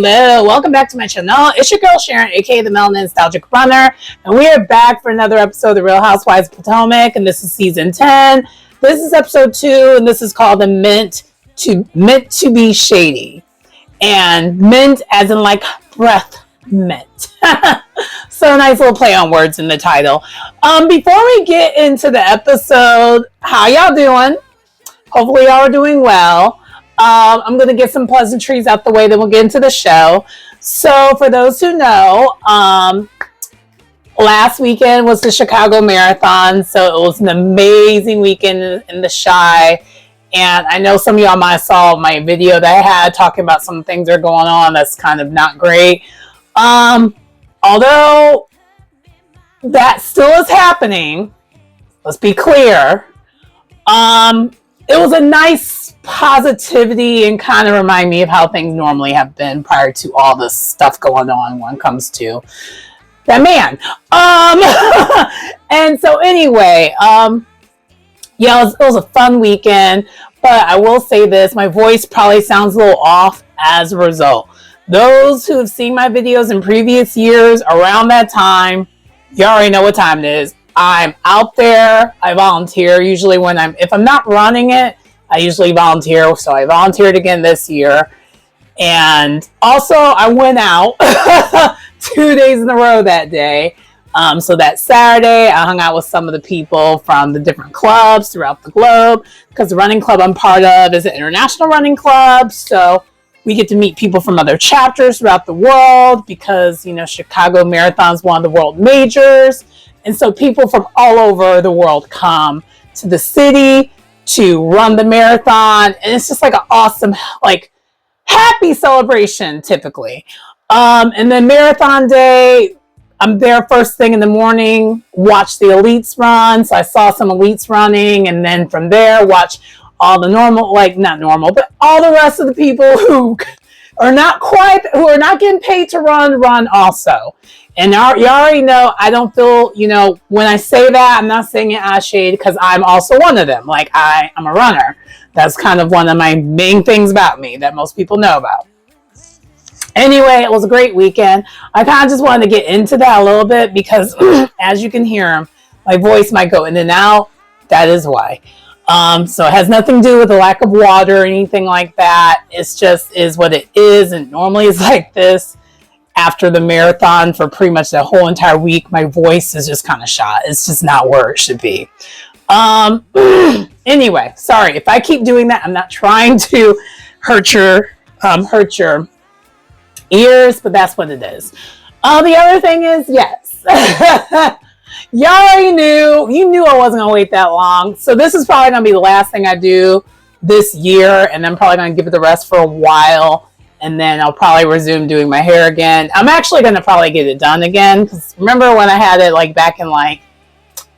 Hello, welcome back to my channel. It's your girl Sharon, aka the Melanin Nostalgic Runner, and we are back for another episode of the Real Housewives of Potomac, and this is season 10. This is episode 2, and this is called the Meant to Be Shady, and mint as in like breath mint. So a nice little play on words in the title. Before we get into the episode, how y'all doing? Hopefully y'all are doing well. I'm going to get some pleasantries out the way, then we'll get into the show. So for those who know, last weekend was the Chicago Marathon. So it was an amazing weekend in the Chi. And I know some of y'all might have saw my video that I had talking about some things that are going on that's kind of not great. Although that still is happening, let's be clear. It was a nice positivity and kind of remind me of how things normally have been prior to all this stuff going on when it comes to that man. And so anyway, yeah, it was a fun weekend, but I will say this, my voice probably sounds a little off as a result. Those who have seen my videos in previous years around that time, you already know what time it is. I'm out there. I volunteer usually if I'm not running it, I usually volunteer. So I volunteered again this year. And also I went out 2 days in a row that day. So that Saturday I hung out with some of the people from the different clubs throughout the globe, because the running club I'm part of is an international running club. So we get to meet people from other chapters throughout the world because, you know, Chicago Marathon is one of the world majors. And so people from all over the world come to the city to run the marathon. And it's just like an awesome, like, happy celebration typically. And then marathon day, I'm there first thing in the morning, watch the elites run. So I saw some elites running, and then from there, watch all the normal, like not normal, but all the rest of the people who are not getting paid to run also. And you already know, I don't feel, you know, when I say that, I'm not saying it as shade, because I'm also one of them. Like I'm a runner. That's kind of one of my main things about me that most people know about. Anyway, it was a great weekend. I kind of just wanted to get into that a little bit because as you can hear, my voice might go in and out. That is why. So it has nothing to do with the lack of water or anything like that. It's just is what it is. And normally it's like this. After the marathon for pretty much the whole entire week, my voice is just kind of shot. It's just not where it should be. Anyway, sorry if I keep doing that. I'm not trying to hurt your ears, but that's what it is. The other thing is, yes, y'all already knew. You knew I wasn't gonna wait that long. So this is probably gonna be the last thing I do this year, and I'm probably gonna give it the rest for a while. And then I'll probably resume doing my hair again. I'm actually going to probably get it done again. Because remember when I had it like back in like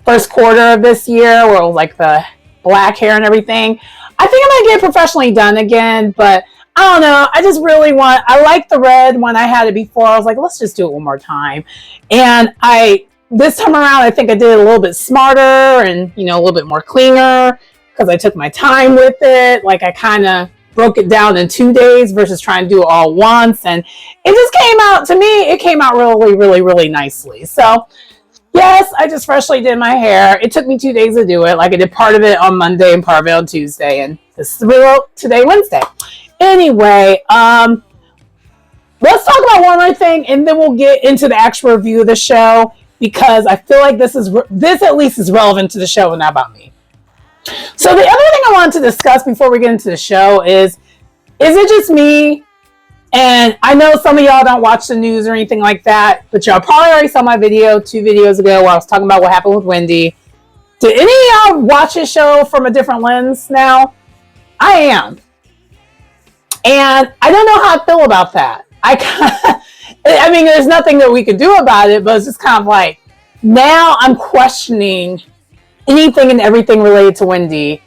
first quarter of this year where it was like the black hair and everything. I think I'm going to get it professionally done again. But I don't know. I just really I like the red when I had it before. I was like, let's just do it one more time. And this time around, I think I did it a little bit smarter and, you know, a little bit more cleaner because I took my time with it. Like I kind of broke it down in 2 days versus trying to do it all once. And it just came out, to me, it came out really, really, really nicely. So yes, I just freshly did my hair. It took me 2 days to do it. Like I did part of it on Monday and part of it on Tuesday. And this is today, Wednesday. Anyway, let's talk about one more thing and then we'll get into the actual review of the show, because I feel like this at least is relevant to the show and not about me. So the other thing I wanted to discuss before we get into the show is it just me? And I know some of y'all don't watch the news or anything like that, but y'all probably already saw my video 2 videos ago where I was talking about what happened with Wendy. Did any of y'all watch this show from a different lens now? I am. And I don't know how I feel about that. I mean, there's nothing that we could do about it, but it's just kind of like, now I'm questioning anything and everything related to Wendy.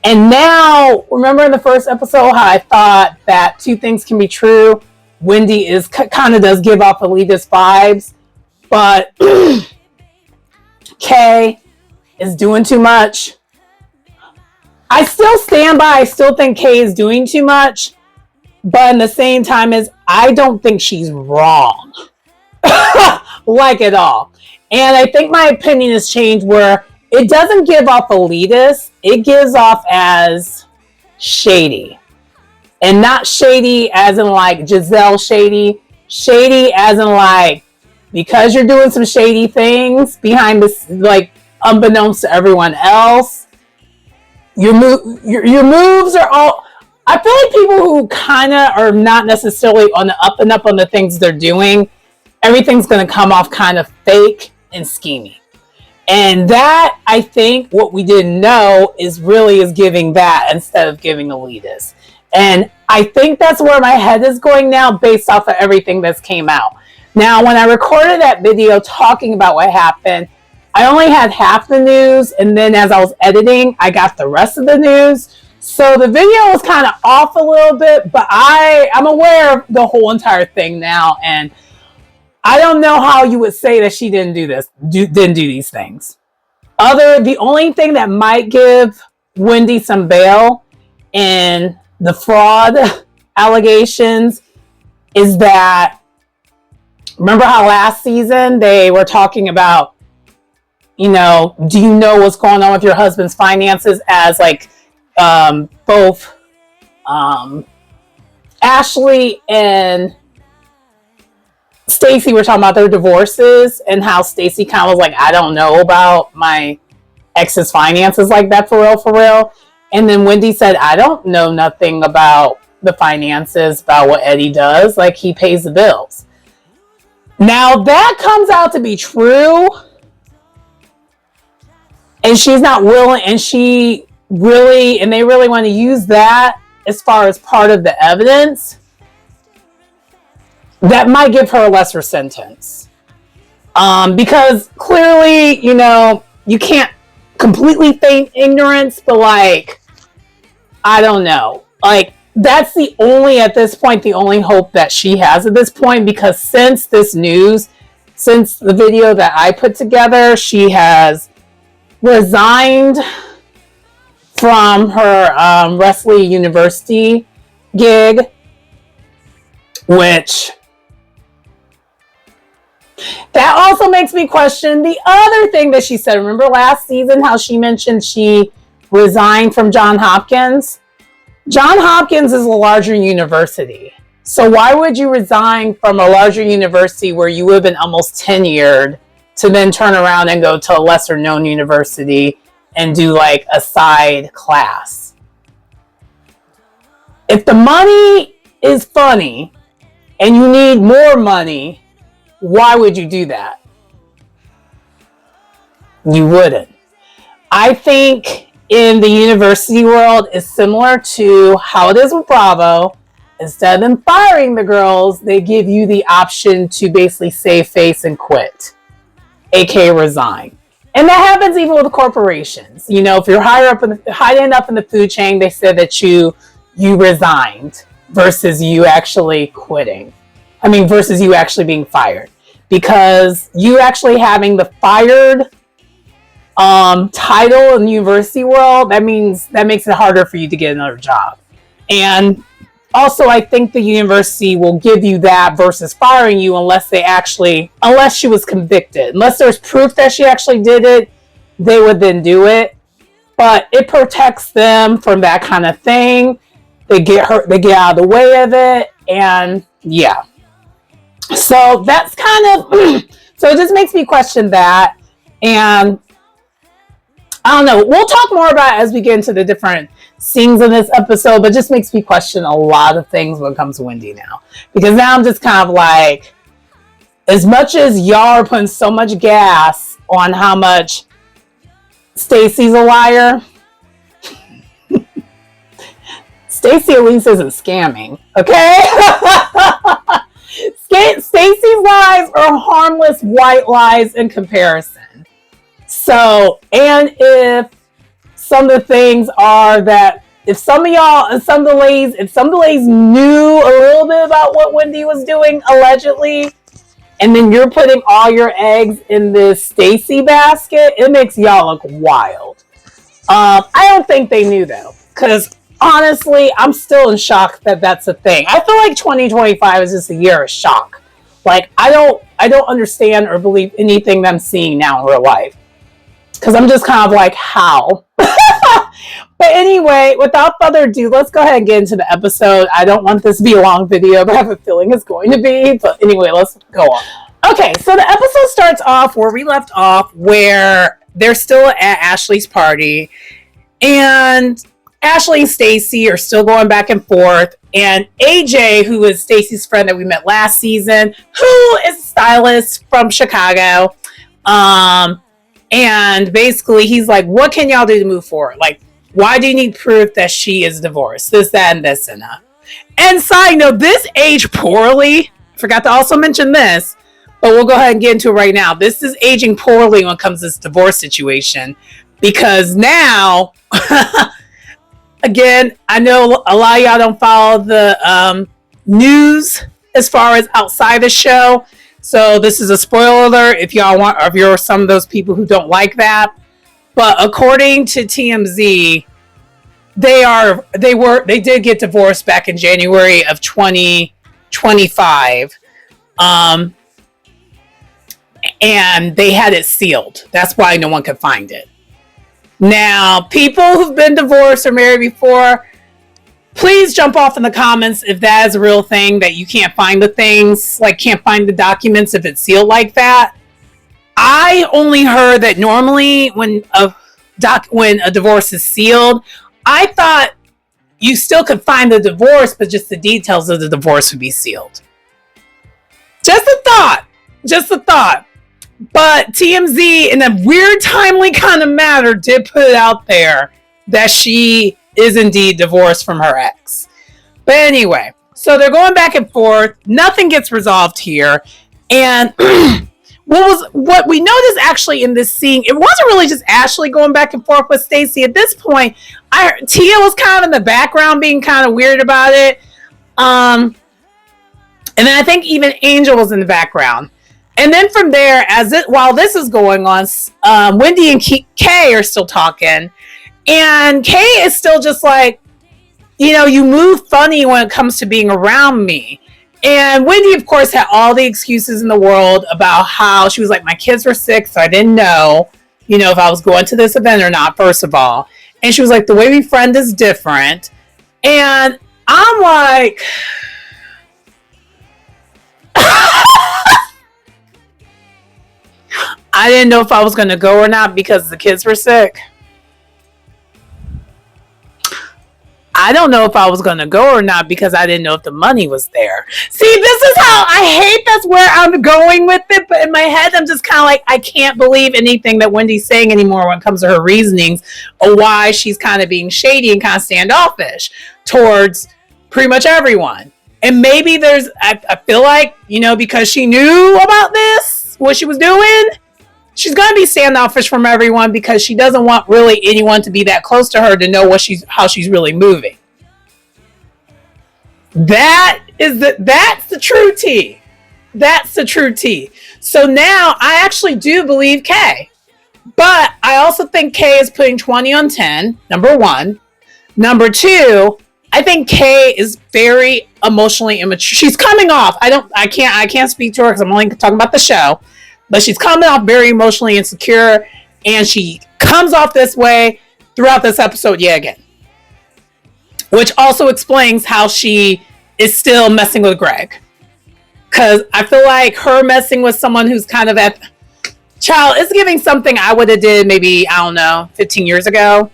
And now, remember in the first episode how I thought that 2 things can be true? Wendy kind of does give off elitist vibes, but Kay is doing too much. I still stand by, I still think Kay is doing too much, But in the same time, is I don't think she's wrong, like at all. And I think my opinion has changed where it doesn't give off elitist, it gives off as shady. And not shady as in like Giselle Shady, shady as in like, because you're doing some shady things behind this, like unbeknownst to everyone else, your moves are all, I feel like people who kind of are not necessarily on the up and up on the things they're doing, everything's going to come off kind of fake and scheming. And that, I think, what we didn't know is giving that instead of giving elitist. And I think that's where my head is going now based off of everything that's came out. Now, when I recorded that video talking about what happened, I only had half the news. And then as I was editing, I got the rest of the news. So the video was kind of off a little bit, but I'm aware of the whole entire thing now. And I don't know how you would say that she didn't do these things. The only thing that might give Wendy some bail in the fraud allegations is that, remember how last season they were talking about, do you know what's going on with your husband's finances, as like both Ashley and Stacey were talking about their divorces, and how Stacey kind of was like, I don't know about my ex's finances like that for real. And then Wendy said, I don't know nothing about the finances, about what Eddie does. Like, he pays the bills. Now that comes out to be true, and she's not willing, and they really want to use that as far as part of the evidence, that might give her a lesser sentence. Because clearly, you can't completely feign ignorance, but like, I don't know. Like, that's at this point, the only hope that she has at this point, because since the video that I put together, she has resigned from her Wesley University gig, which that also makes me question the other thing that she said. Remember last season how she mentioned she resigned from Johns Hopkins? Johns Hopkins is a larger university. So why would you resign from a larger university where you would have been almost tenured to then turn around and go to a lesser known university and do like a side class? If the money is funny and you need more money, why would you do that? You wouldn't. I think in the university world is similar to how it is with Bravo. Instead of them firing the girls, they give you the option to basically save face and quit, aka resign. And that happens even with corporations. If you're higher up in the food chain, they said that you resigned versus you actually quitting. Versus you actually being fired. Because you actually having the fired title in the university world, that makes it harder for you to get another job. And also, I think the university will give you that versus firing you unless she was convicted. Unless there's proof that she actually did it, they would then do it. But it protects them from that kind of thing. They get out of the way of it, and yeah. So that's kind of, so it just makes me question that. And I don't know, we'll talk more about it as we get into the different scenes in this episode, but it just makes me question a lot of things when it comes to Wendy now. Because now I'm just kind of like, as much as y'all are putting so much gas on how much Stacey's a liar, Stacey at least isn't scamming, okay? Stacey's lies are harmless white lies in comparison. So, and if some of the things are that, if some of the ladies knew a little bit about what Wendy was doing, allegedly, and then you're putting all your eggs in this Stacey basket, it makes y'all look wild. I don't think they knew though, because honestly, I'm still in shock that that's a thing. I feel like 2025 is just a year of shock. Like I don't understand or believe anything that I'm seeing now in real life. Because I'm just kind of like, how? But anyway, without further ado, let's go ahead and get into the episode. I don't want this to be a long video, but I have a feeling it's going to be. But anyway, let's go on. Okay, so the episode starts off where we left off, where they're still at Ashley's party, and Ashley and Stacy are still going back and forth. And AJ, who is Stacy's friend that we met last season, who is a stylist from Chicago, and basically he's like, what can y'all do to move forward? Like, why do you need proof that she is divorced? This, that, and this, and that. And side note, this aged poorly. Forgot to also mention this, but we'll go ahead and get into it right now. This is aging poorly when it comes to this divorce situation, because now, again, I know a lot of y'all don't follow the news as far as outside the show. So this is a spoiler alert if y'all want, or if you're some of those people who don't like that. But according to TMZ, they did get divorced back in January of 2025. And they had it sealed. That's why no one could find it. Now, people who've been divorced or married before, please jump off in the comments if that is a real thing, that you can't find the things, like can't find the documents if it's sealed like that. I only heard that normally when a divorce is sealed, I thought you still could find the divorce, but just the details of the divorce would be sealed. Just a thought. Just a thought. But TMZ, in a weird, timely kind of matter, did put it out there that she is indeed divorced from her ex. But anyway, so they're going back and forth. Nothing gets resolved here. And what we noticed actually in this scene, it wasn't really just Ashley going back and forth with Stacy. At this point, Tia was kind of in the background being kind of weird about it. And then I think even Angel was in the background. And then from there, while this is going on, Wendy and Kay are still talking. And Kay is still just like, you move funny when it comes to being around me. And Wendy, of course, had all the excuses in the world about how she was like, my kids were sick, so I didn't know, if I was going to this event or not, first of all. And she was like, the way we friend is different. And I'm like, I didn't know if I was going to go or not because the kids were sick. I don't know if I was going to go or not because I didn't know if the money was there. See, this is how I hate that's where I'm going with it. But in my head, I'm just kind of like, I can't believe anything that Wendy's saying anymore when it comes to her reasonings or why she's kind of being shady and kind of standoffish towards pretty much everyone. And maybe I feel like, because she knew about this, what she was doing, she's going to be standoffish from everyone because she doesn't want really anyone to be that close to her to know how she's really moving. That's the true tea. That's the true tea. So now I actually do believe Kay. But I also think Kay is putting 20 on 10, number one. Number two, I think Kay is very emotionally immature. She's coming off. I can't speak to her because I'm only talking about the show. But she's coming off very emotionally insecure, and she comes off this way throughout this episode yet again. Which also explains how she is still messing with Greg. Because I feel like her messing with someone who's kind of it's giving something I would have did maybe, 15 years ago.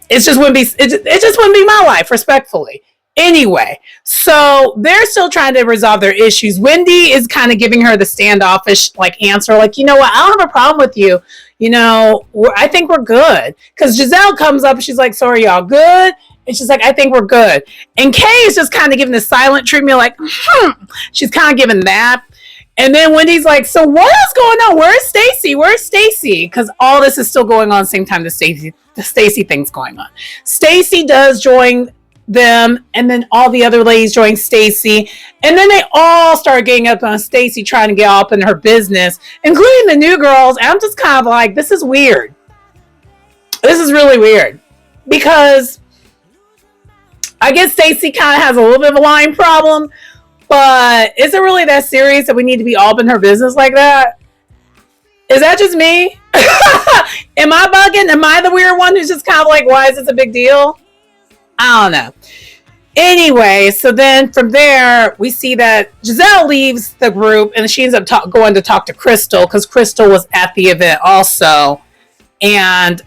It just wouldn't be my life, respectfully. Anyway, so they're still trying to resolve their issues. Wendy is kind of giving her the standoffish answer, like, you know what, I don't have a problem with you. I think we're good. Because Giselle comes up and she's like, so are y'all good? And she's like, I think we're good. And Kay is just kind of giving the silent treatment, like, she's kind of giving that. And then Wendy's like, so what is going on? Where's Stacy? Where's Stacy? Because all this is still going on at the same time the Stacy thing's going on. Stacy does join them, and then all the other ladies join Stacy, and then they all start getting up on Stacy, trying to get up in her business, including the new girls. And I'm just kind of like, this is weird. This is really weird, because I guess Stacey kind of has a little bit of a lying problem, but is it really that serious that we need to be all in her business like that? Is that just me? Am I bugging? Am I the weird one who's just kind of like, why is this a big deal? I don't know. Anyway, so then from there, we see that Giselle leaves the group and she ends up going to talk to Crystal because Crystal was at the event also. And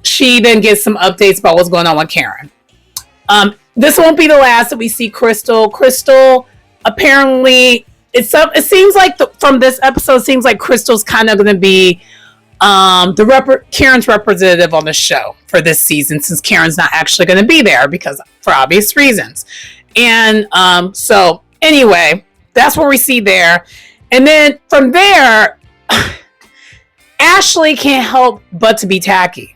she then gets some updates about what's going on with Karen. This won't be the last that we see Crystal. Crystal, apparently, it seems like from this episode, it seems like Crystal's kind of going to be Karen's representative on the show for this season, since Karen's not actually going to be there because for obvious reasons. And so anyway, that's what we see there. And then from there, Ashley can't help but to be tacky.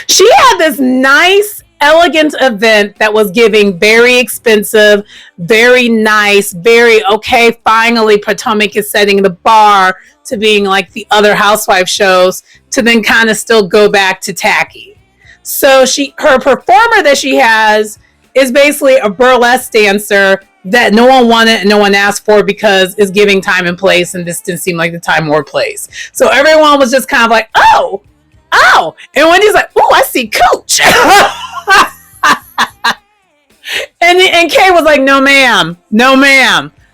She had this nice, elegant event that was giving very expensive, very nice, very okay. Finally, Potomac is setting the bar to being like the other housewife shows, to then kind of still go back to tacky. So her performer that she has is basically a burlesque dancer that no one wanted and no one asked for because it's giving time and place, and this didn't seem like the time or place. So everyone was just kind of like, oh. And Wendy's like, oh, I see Coach. and Kay was like, no ma'am.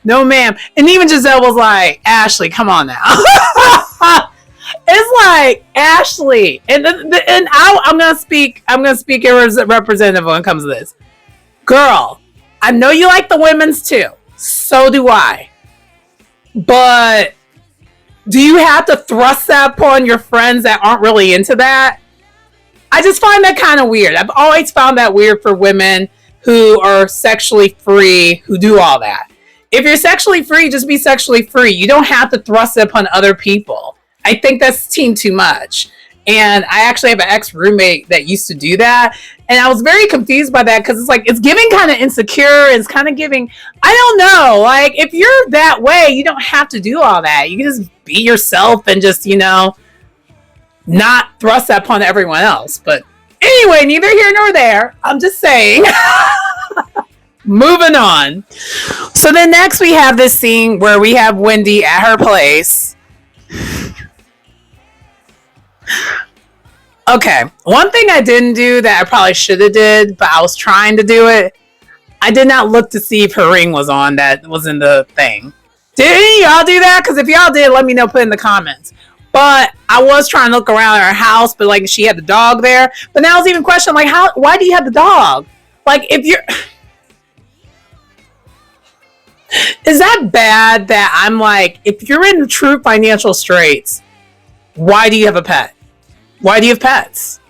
And even Giselle was like, Ashley, come on now. It's like, Ashley. And I'm going to speak as a representative when it comes to this. Girl, I know you like the women's too. So do I. But do you have to thrust that upon your friends that aren't really into that? I just find that kind of weird. I've always found that weird for women who are sexually free, who do all that. If you're sexually free, just be sexually free. You don't have to thrust it upon other people. I think that's too much. And I actually have an ex-roommate that used to do that. And I was very confused by that because it's like, it's giving kind of insecure. It's kind of giving, I don't know. Like, if you're that way, you don't have to do all that. You can just be yourself and just, not thrust that upon everyone else. But anyway, neither here nor there. I'm just saying. Moving on. So then next we have this scene where we have Wendy at her place. Okay, one thing I didn't do that I probably should have did, but I was trying to do it. I did not look to see if her ring was on that was in the thing. Did any of y'all do that? Because if y'all did, let me know, put in the comments. But I was trying to look around her house, but like she had the dog there. But now I was even questioning, like, why do you have the dog? Like, if you're... Is that bad that I'm like, if you're in true financial straits, why do you have a pet? Why do you have pets?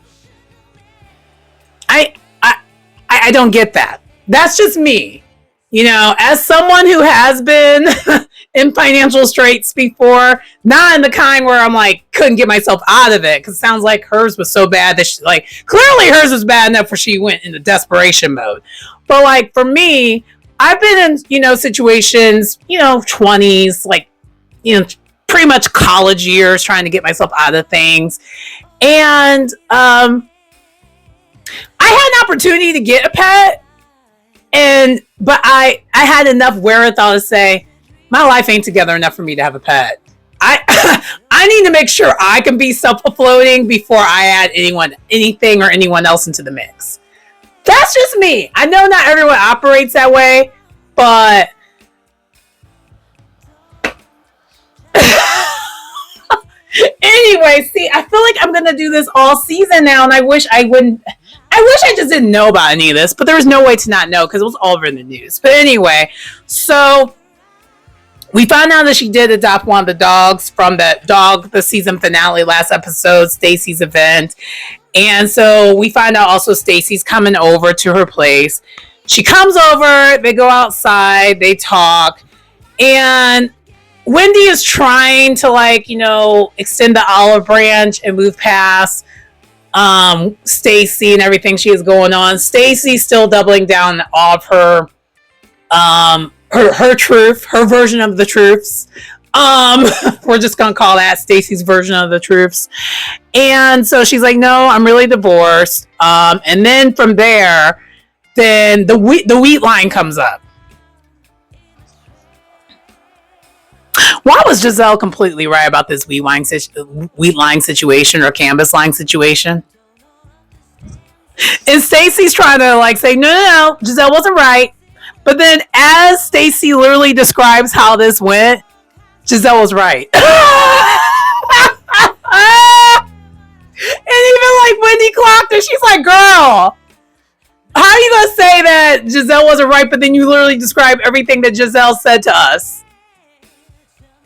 I don't get that. That's just me. As someone who has been in financial straits before, not in the kind where I'm like, couldn't get myself out of it, because it sounds like hers was so bad that she, like, clearly hers was bad enough where she went into desperation mode. But like for me, I've been in, situations, 20s, like, pretty much college years, trying to get myself out of things. And I had an opportunity to get a pet, but I had enough wherewithal to say, my life ain't together enough for me to have a pet. I need to make sure I can be self-floating before I add anything or anyone else into the mix. That's just me. I know not everyone operates that way, but anyway, see, I feel like I'm gonna do this all season now, and I wish I just didn't know about any of this, but there was no way to not know because it was all over in the news. But anyway, so we found out that she did adopt one of the dogs from the season finale last episode, Stacey's event. And so we find out also Stacey's coming over to her place. She comes over, they go outside, they talk, and Wendy is trying to extend the olive branch and move past Stacey and everything she has going on. Stacey's still doubling down off her truth, her version of the truths. We're just gonna call that Stacy's version of the truths. And so she's like, no, I'm really divorced. And then from there, then the wheat line comes up. Why was Giselle completely right about this wheat line situation or canvas line situation? And Stacy's trying to like say, no, Giselle wasn't right. But then as Stacy literally describes how this went, Giselle was right. And even like Wendy clocked her, she's like, girl, how are you going to say that Giselle wasn't right, but then you literally describe everything that Giselle said to us?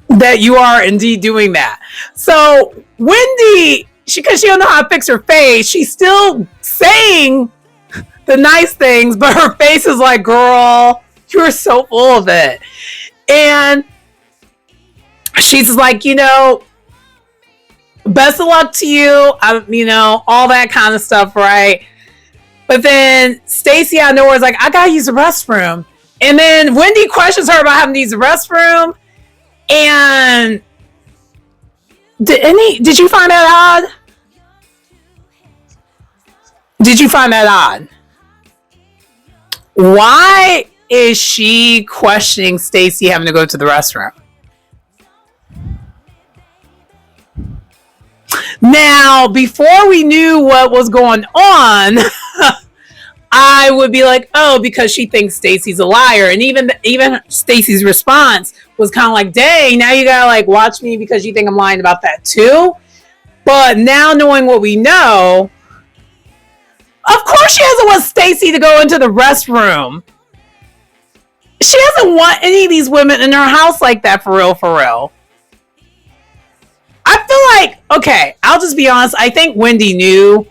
That you are indeed doing that. So Wendy, because she don't know how to fix her face, she's still saying the nice things, but her face is like, girl, you're so full of it. And she's like, best of luck to you. All that kind of stuff, right? But then Stacy out of nowhere is like, I gotta use the restroom. And then Wendy questions her about having to use the restroom. And did you find that odd? Did you find that odd? Why is she questioning Stacy having to go to the restroom? Now, before we knew what was going on, I would be like, oh, because she thinks Stacy's a liar. And even Stacy's response was kind of like, dang, now you gotta like watch me because you think I'm lying about that too. But now knowing what we know, of course she doesn't want Stacy to go into the restroom. She doesn't want any of these women in her house like that, for real, for real. I feel like, okay, I'll just be honest. I think Wendy knew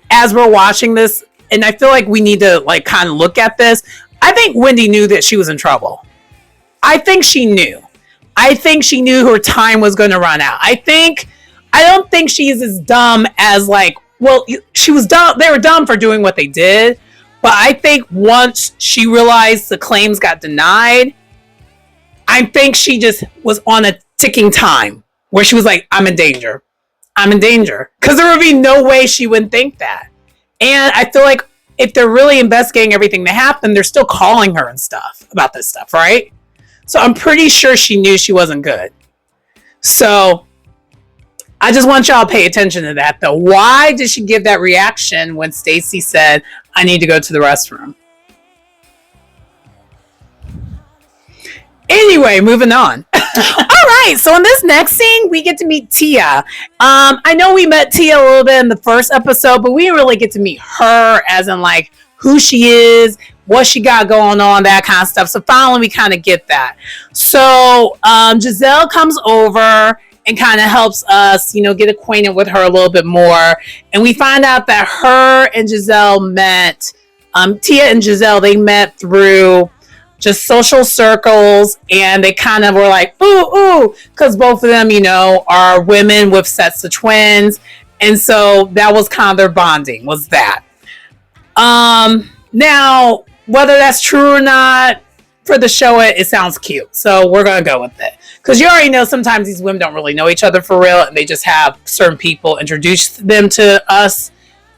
as we're watching this, and I feel like we need to like kind of look at this. I think Wendy knew that she was in trouble. I think she knew. I think she knew her time was going to run out. I don't think she's as dumb as like, well, she was dumb. They were dumb for doing what they did. But I think once she realized the claims got denied, I think she just was on a ticking time where she was like, I'm in danger. I'm in danger. Because there would be no way she wouldn't think that. And I feel like if they're really investigating everything that happened, they're still calling her and stuff about this stuff, right? So I'm pretty sure she knew she wasn't good. So I just want y'all to pay attention to that, though. Why did she give that reaction when Stacy said, I need to go to the restroom? Anyway, moving on. All right, so in this next scene, we get to meet Tia. I know we met Tia a little bit in the first episode, but we didn't really get to meet her as in like who she is, what she got going on, that kind of stuff. So finally, we kind of get that. So Giselle comes over and kind of helps us, get acquainted with her a little bit more. And we find out that her and Giselle met, Tia and Giselle, they met through just social circles, and they kind of were like, ooh, because both of them, are women with sets of twins. And so that was kind of their bonding, was that. Now, whether that's true or not, for the show, it sounds cute. So we're going to go with it. Because you already know sometimes these women don't really know each other for real, and they just have certain people introduce them to us.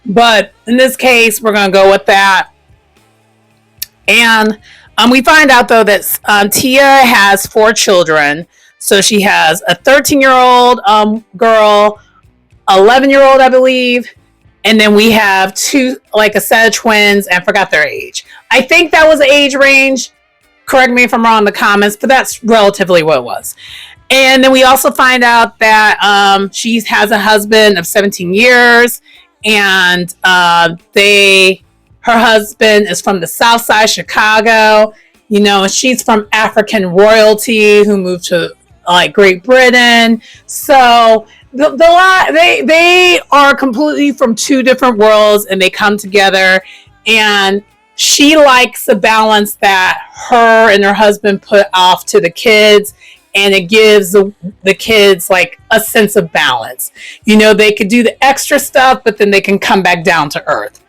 But in this case, we're going to go with that. And we find out, though, that Tia has 4 children. So she has a 13-year-old girl, 11-year-old, I believe. And then we have 2, like a set of twins, and I forgot their age. I think that was the age range. Correct me if I'm wrong in the comments, but that's relatively what it was. And then we also find out that she has a husband of 17 years. And her husband is from the South Side Chicago, and she's from African royalty who moved to like Great Britain. So they are completely from 2 different worlds, and they come together. And she likes the balance that her and her husband put off to the kids, and it gives the kids like a sense of balance. They could do the extra stuff, but then they can come back down to earth.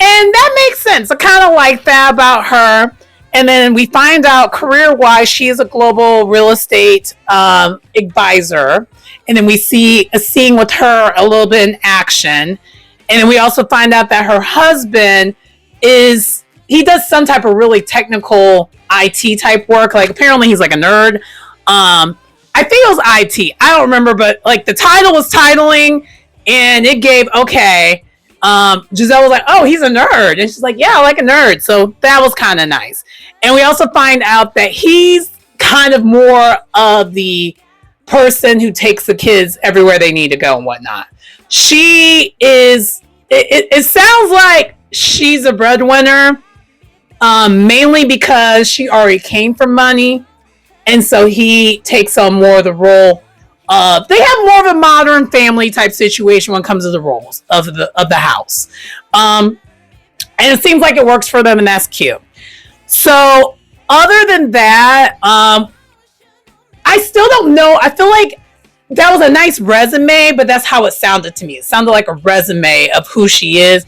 And that makes sense. I kind of like that about her. And then we find out career-wise, she is a global real estate advisor. And then we see a scene with her a little bit in action. And then we also find out that her husband he does some type of really technical IT type work. Like apparently he's like a nerd. I think it was IT. I don't remember, but like the title was titling and it gave, okay. Giselle was like, oh, he's a nerd. And she's like, yeah, I like a nerd. So that was kind of nice. And we also find out that he's kind of more of the person who takes the kids everywhere they need to go and whatnot. She is, it sounds like she's a breadwinner, mainly because she already came from money. And so he takes on more of the role of, they have more of a modern family type situation when it comes to the roles of the house. And it seems like it works for them and that's cute. So other than that, I still don't know. I feel like that was a nice resume, but that's how it sounded to me. It sounded like a resume of who she is.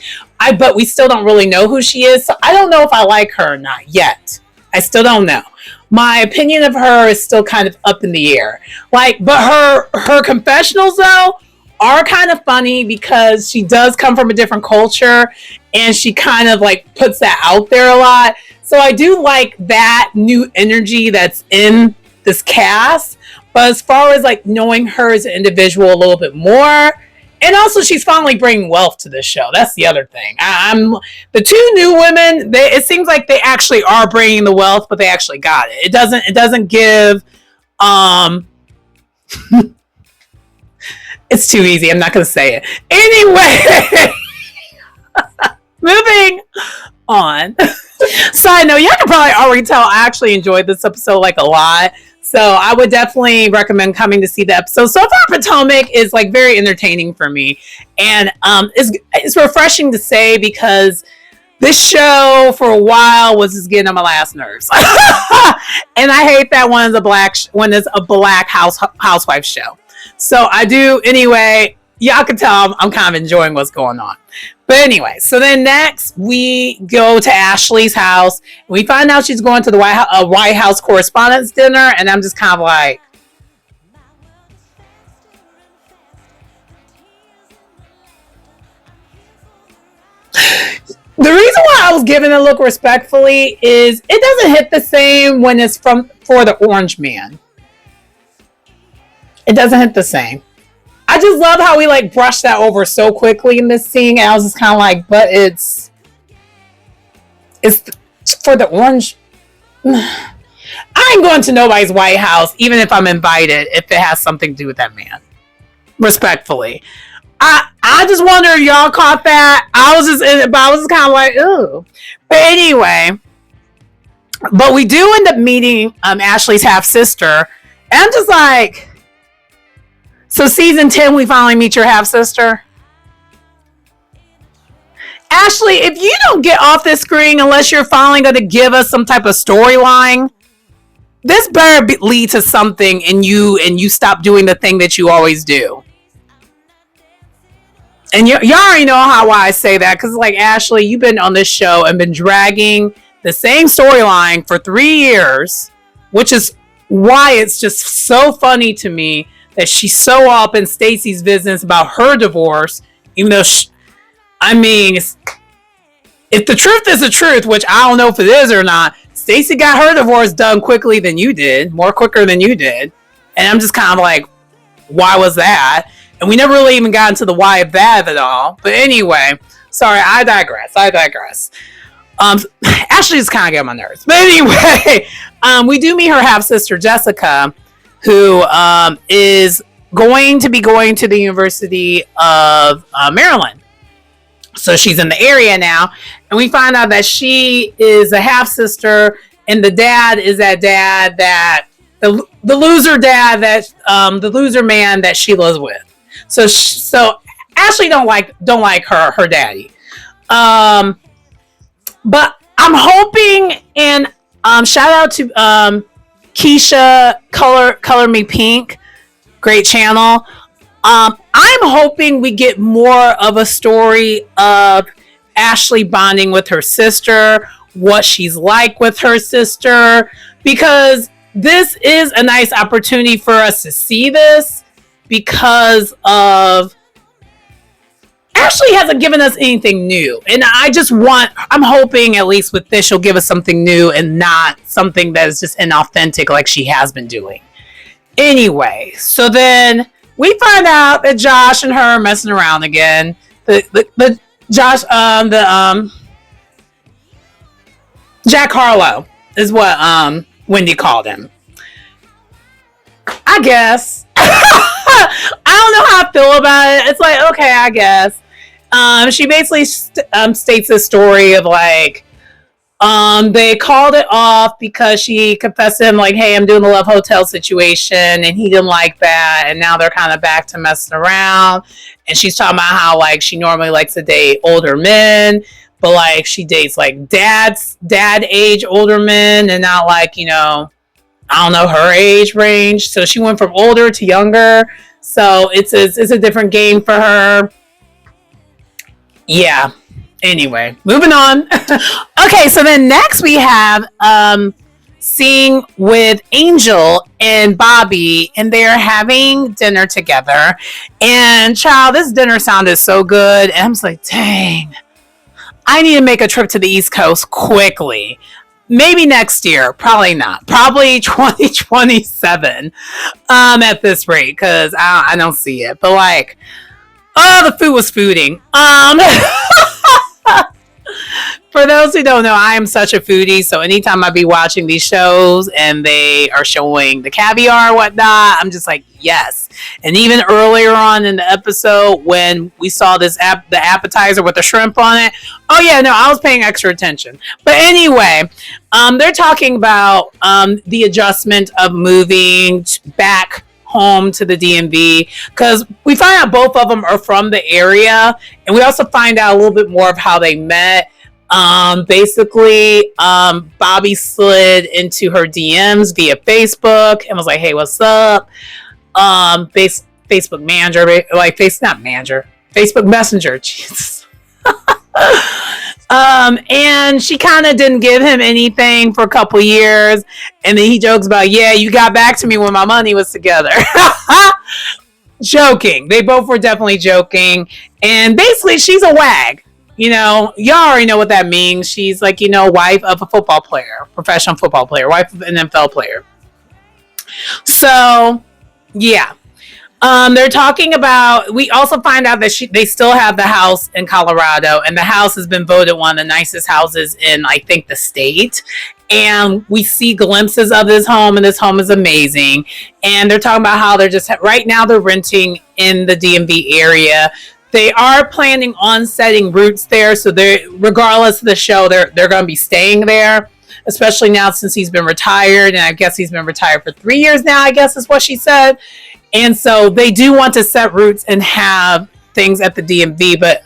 But we still don't really know who she is. So I don't know if I like her or not yet. I still don't know. My opinion of her is still kind of up in the air. But her confessionals though are kind of funny because she does come from a different culture and she kind of like puts that out there a lot. So I do like that new energy that's in this cast. But as far as like knowing her as an individual a little bit more, and also she's finally bringing wealth to this show. That's the other thing. The two new women. It seems like they actually are bringing the wealth, but they actually got it. It doesn't give. It's too easy. I'm not going to say it anyway. Moving on. Side note, y'all can probably already tell I actually enjoyed this episode like a lot. So I would definitely recommend coming to see the episode. So far, Potomac is like very entertaining for me. And it's refreshing to say because this show for a while was just getting on my last nerves. And I hate that when it's a black housewife show. So I do anyway. Y'all can tell I'm kind of enjoying what's going on. But anyway, so then next we go to Ashley's house. We find out she's going to the White House Correspondents' Dinner, and I'm just kind of like, the reason why I was giving a look respectfully is it doesn't hit the same when it's for the Orange Man. It doesn't hit the same. I just love how we like brushed that over so quickly in this scene. And I was just kind of like, but it's for the Orange. I ain't going to nobody's White House, even if I'm invited, if it has something to do with that man. Respectfully. I just wonder if y'all caught that. I was just kind of like, ooh. But anyway, but we do end up meeting Ashley's half sister. And I'm just like, so season 10, we finally meet your half sister. Ashley, if you don't get off this screen unless you're finally going to give us some type of storyline, this better lead to something, and you stop doing the thing that you always do. And y'all already know why I say that, because like, Ashley, you've been on this show and been dragging the same storyline for 3 years, which is why it's just so funny to me that she's so up in Stacey's business about her divorce, even though if the truth is the truth, which I don't know if it is or not, Stacey got her divorce done more quicker than you did. And I'm just kind of like, why was that? And we never really even got into the why of that at all. But anyway, sorry, I digress. Ashley's kind of getting on my nerves. But anyway, we do meet her half sister, Jessica, who is going to be going to the University of Maryland. So she's in the area now. And we find out that she is a half sister, and the dad is that dad that the loser dad that the loser man that she lives with. So Ashley don't like her daddy. But I'm hoping, and shout out to Keisha Color Me Pink, great channel. I'm hoping we get more of a story of Ashley bonding with her sister, what she's like with her sister, because this is a nice opportunity for us to see this, because of Ashley hasn't given us anything new. And I'm hoping at least with this, she'll give us something new and not something that is just inauthentic like she has been doing. Anyway, so then we find out that Josh and her are messing around again. The Jack Harlow is what Wendy called him. I guess. I don't know how I feel about it. It's like, okay, I guess. She basically states this story of like, they called it off because she confessed to him like, hey, I'm doing the Love Hotel situation, and he didn't like that, and now they're kind of back to messing around. And she's talking about how like she normally likes to date older men, but like she dates like dad age older men, and not like, you know, I don't know, her age range. So she went from older to younger. So it's a different game for her. Yeah. Anyway, moving on. Okay, so then next we have scene with Angel and Bobby, and they're having dinner together. And child, this dinner sounded so good. And I'm just like, dang, I need to make a trip to the East Coast quickly. Maybe next year, probably not. Probably 2027 at this rate, because I don't see it. But like, oh, the food was fooding. For those who don't know, I am such a foodie, so anytime I be watching these shows and they are showing the caviar or whatnot, I'm just like, yes. And even earlier on in the episode when we saw the appetizer with the shrimp on it, oh yeah, no, I was paying extra attention. But anyway, they're talking about the adjustment of moving back home to the DMV, because we find out both of them are from the area, and we also find out a little bit more of how they met. Basically, Bobby slid into her DMs via Facebook and was like, hey, what's up? Facebook manager, like Facebook Messenger. Jesus. And she kind of didn't give him anything for a couple years. And then he jokes about, yeah, you got back to me when my money was together. Joking. They both were definitely joking. And basically, she's a wag. You know, y'all already know what that means. She's like, you know, wife of a football player, professional football player, wife of an NFL player. So, yeah. They're talking about, we also find out that they still have the house in Colorado, and the house has been voted one of the nicest houses in, I think, the state. And we see glimpses of this home, and this home is amazing. And they're talking about how they're just, right now they're renting in the DMV area. They are planning on setting roots there, so they're, regardless of the show, they're going to be staying there, especially now since he's been retired, and I guess he's been retired for 3 years now, I guess is what she said. And so they do want to set roots and have things at the DMV, but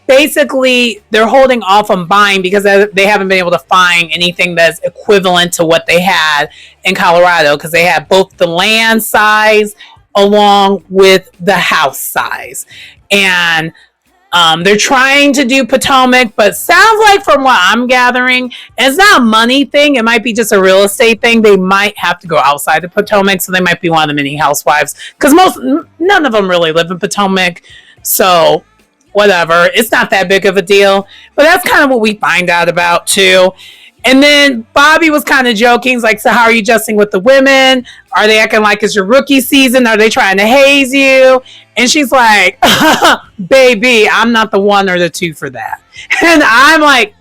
basically they're holding off on buying because they haven't been able to find anything that's equivalent to what they had in Colorado, because they had both the land size along with the house size. And they're trying to do Potomac, but sounds like from what I'm gathering, it's not a money thing. It might be just a real estate thing. They might have to go outside of Potomac, so they might be one of the many housewives, because none of them really live in Potomac. So whatever, it's not that big of a deal. But that's kind of what we find out about too. And then Bobby was kind of joking. He's like, so how are you adjusting with the women? Are they acting like it's your rookie season? Are they trying to haze you? And she's like, baby, I'm not the one or the two for that. And I'm like,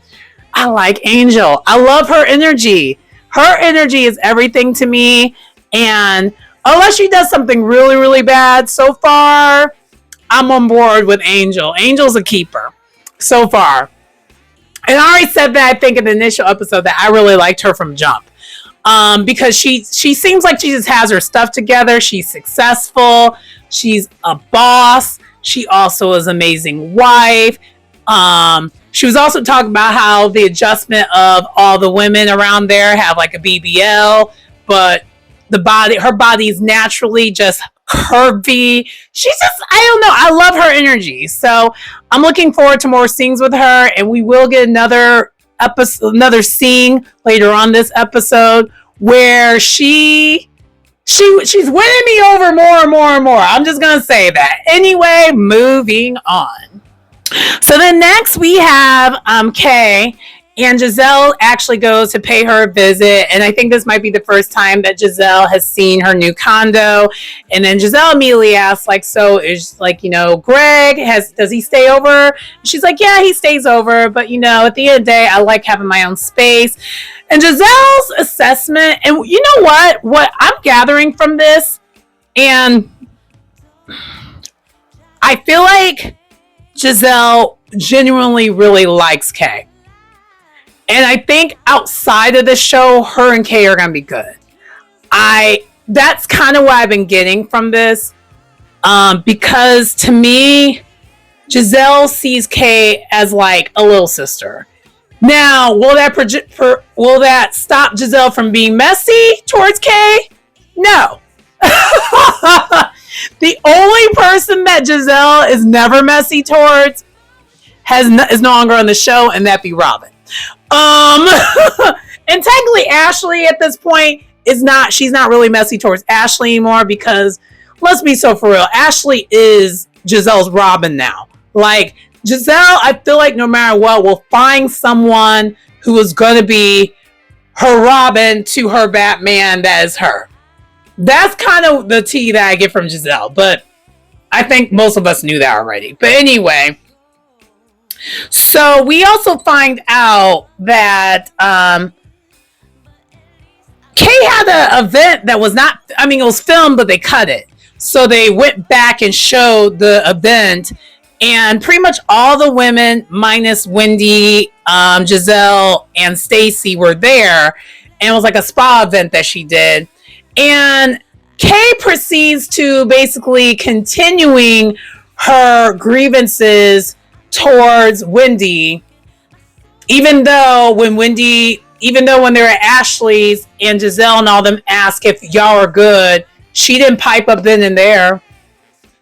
I like Angel. I love her energy. Her energy is everything to me. And unless she does something really, really bad, so far, I'm on board with Angel. Angel's a keeper so far. And I already said that, I think, in the initial episode, that I really liked her from jump. Because she seems like she just has her stuff together. She's successful. She's a boss. She also is an amazing wife. She was also talking about how the adjustment of all the women around there have like a BBL, but her body is naturally just curvy. She's just, I don't know, I love her energy. So I'm looking forward to more scenes with her, and we will get another episode, another scene later on this episode where she's winning me over more and more and more. I'm just gonna say that. Anyway, moving on. So then next we have Kay, and Giselle actually goes to pay her a visit, and I think this might be the first time that Giselle has seen her new condo. And then Giselle immediately asks, like, so is, like, Greg does he stay over? And she's like, yeah, he stays over, but at the end of the day, I like having my own space. And Giselle's assessment, and you know what I'm gathering from this, and I feel like Giselle genuinely really likes Kay. And I think outside of the show, her and Kay are going to be good. That's kind of what I've been getting from this. Because to me, Giselle sees Kay as like a little sister. Now, will that stop Giselle from being messy towards Kay? No. The only person that Giselle is never messy towards is no longer on the show, and that be Robin. And technically Ashley at this point she's not really messy towards Ashley anymore, because let's be so for real, Ashley is Giselle's Robin now. Like, Giselle, I feel like no matter what, will find someone who is going to be her Robin to her Batman that is her. That's kind of the tea that I get from Giselle, but I think most of us knew that already. But anyway, so we also find out that Kay had an event that was not, it was filmed, but they cut it. So they went back and showed the event, and pretty much all the women minus Wendy, Giselle, and Stacy were there. And it was like a spa event that she did. And Kay proceeds to basically continuing her grievances towards Wendy, even though when they were at Ashley's and Giselle and all them asked if y'all are good, she didn't pipe up then and there.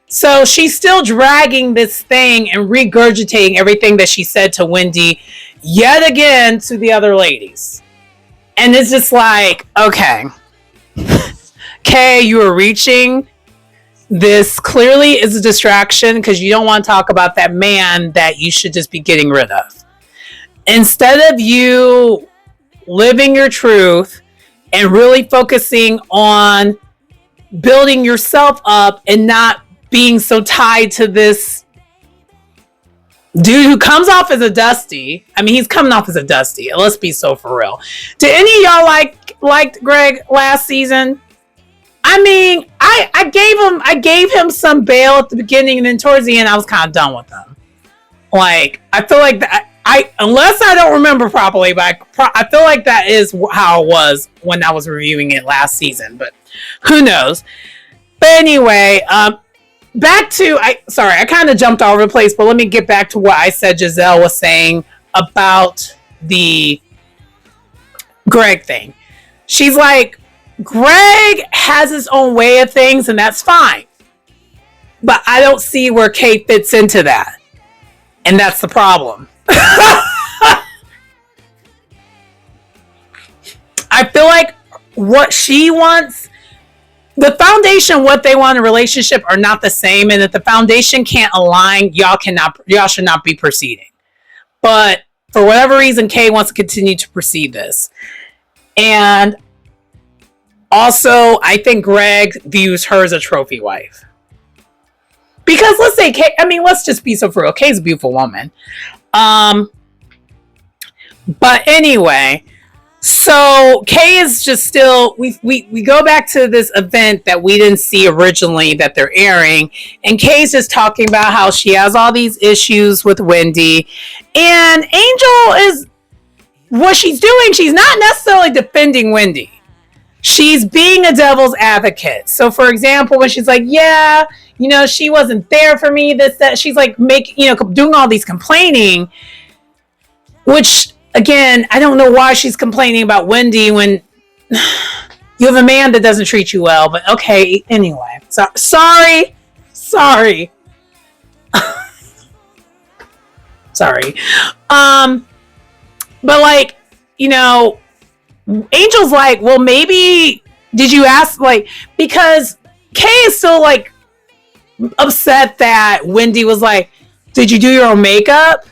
So she's still dragging this thing and regurgitating everything that she said to Wendy yet again to the other ladies. And it's just like, okay, Kay, you are reaching. This clearly is a distraction because you don't want to talk about that man that you should just be getting rid of. Instead of you living your truth and really focusing on building yourself up and not being so tied to this dude who comes off as a Dusty. He's coming off as a Dusty. Let's be so for real. Did any of y'all liked Greg last season? I gave him some bail at the beginning, and then towards the end, I was kind of done with him. Like, I feel like that. Unless I don't remember properly, but I feel like that is how it was when I was reviewing it last season. But who knows? But anyway, back to I kind of jumped all over the place, but let me get back to what I said Giselle was saying about the Greg thing. She's like, Greg has his own way of things, and that's fine. But I don't see where Kate fits into that. And that's the problem. I feel like what she wants, the foundation, what they want in a relationship are not the same. And if the foundation can't align, y'all should not be proceeding. But for whatever reason, Kay wants to continue to proceed this. And also, I think Greg views her as a trophy wife. Because let's say Kay, let's just be so for real. Kay's a beautiful woman. But anyway, so Kay is just still, we go back to this event that we didn't see originally that they're airing, and Kay's just talking about how she has all these issues with Wendy, and Angel is, what she's doing, she's not necessarily defending Wendy. She's being a devil's advocate. So for example, when she's like, yeah, she wasn't there for me, this, that, she's like doing all these complaining, which again, I don't know why she's complaining about Wendy when you have a man that doesn't treat you well, but okay, anyway. So, sorry. Sorry. But like, you know, Angel's like, well, maybe did you ask, like, because Kay is still like upset that Wendy was like, did you do your own makeup?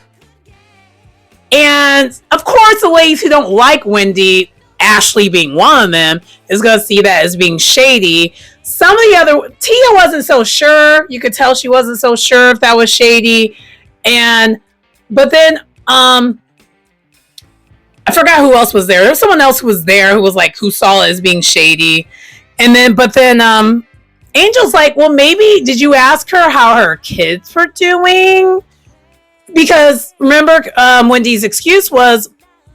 And of course, the ladies who don't like Wendy, Ashley being one of them, is going to see that as being shady. Some of the other, Tia wasn't so sure. You could tell she wasn't so sure if that was shady. But then, I forgot who else was there. There was someone else who was there who was like, who saw it as being shady. But then, Angel's like, well, maybe did you ask her how her kids were doing? Because remember, Wendy's excuse was,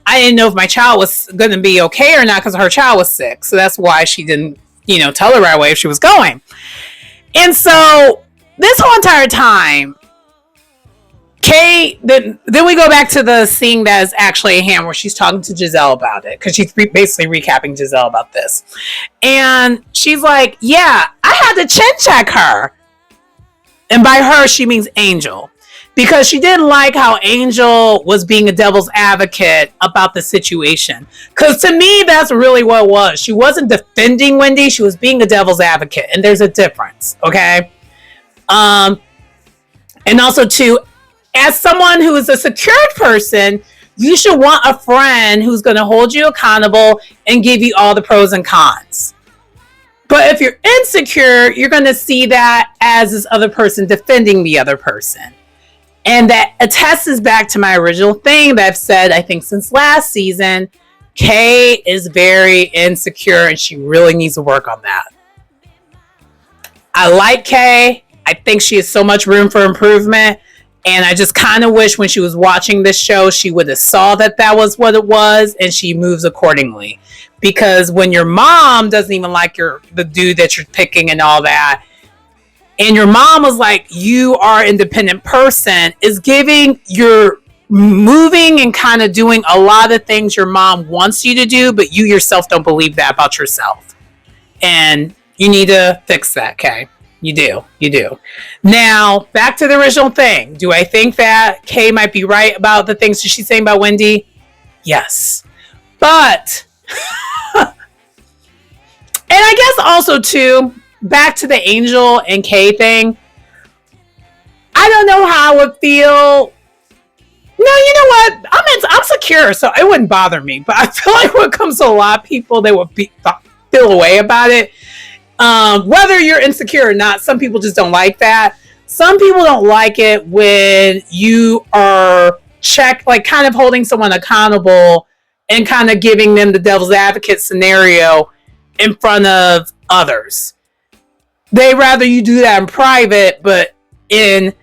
I didn't know if my child was going to be okay or not because her child was sick. So that's why she didn't, tell her right away if she was going. And so this whole entire time, Kay, then we go back to the scene that is actually a hand where she's talking to Giselle about it, because she's basically recapping Giselle about this. And she's like, yeah, I had to chin check her. And by her, she means Angel. Because she didn't like how Angel was being a devil's advocate about the situation. Because to me, that's really what it was. She wasn't defending Wendy. She was being a devil's advocate. And there's a difference, okay? And also, too, as someone who is a secured person, you should want a friend who's going to hold you accountable and give you all the pros and cons. But if you're insecure, you're going to see that as this other person defending the other person. And that attests back to my original thing that I've said, I think, since last season. Kay is very insecure and she really needs to work on that. I like Kay. I think she has so much room for improvement. And I just kind of wish when she was watching this show, she would have saw that was what it was and she moves accordingly. Because when your mom doesn't even like the dude that you're picking and all that, and your mom was like, you are an independent person, is giving you're moving and kind of doing a lot of things your mom wants you to do, but you yourself don't believe that about yourself. And you need to fix that, Kay. You do. Now, back to the original thing. Do I think that Kay might be right about the things that she's saying about Wendy? Yes. But, and I guess also too, back to the Angel and Kay thing. I don't know how I would feel. No, you know what? I'm secure, so it wouldn't bother me. But I feel like when it comes to a lot of people, they would feel away about it. Whether you're insecure or not, some people just don't like that. Some people don't like it when you are kind of holding someone accountable and kind of giving them the devil's advocate scenario in front of others. They rather you do that in private, but in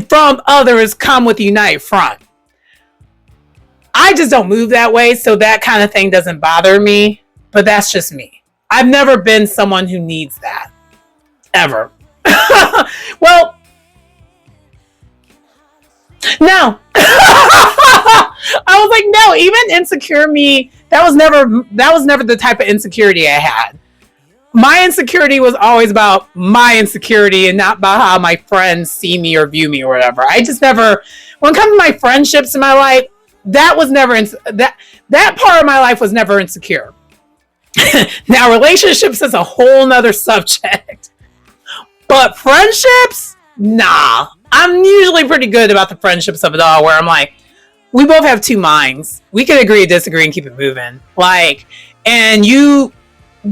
front of others, come with a united front. I just don't move that way, so that kind of thing doesn't bother me, but that's just me. I've never been someone who needs that. Ever. Well, no. I was like, no, even insecure me, that was never the type of insecurity I had. My insecurity was always about my insecurity and not about how my friends see me or view me or whatever. I just never, when it comes to my friendships in my life, that was never, that part of my life was never insecure. Now, relationships is a whole nother subject. But friendships? Nah. I'm usually pretty good about the friendships of it all, where I'm like, we both have two minds. We can agree to disagree and keep it moving. And you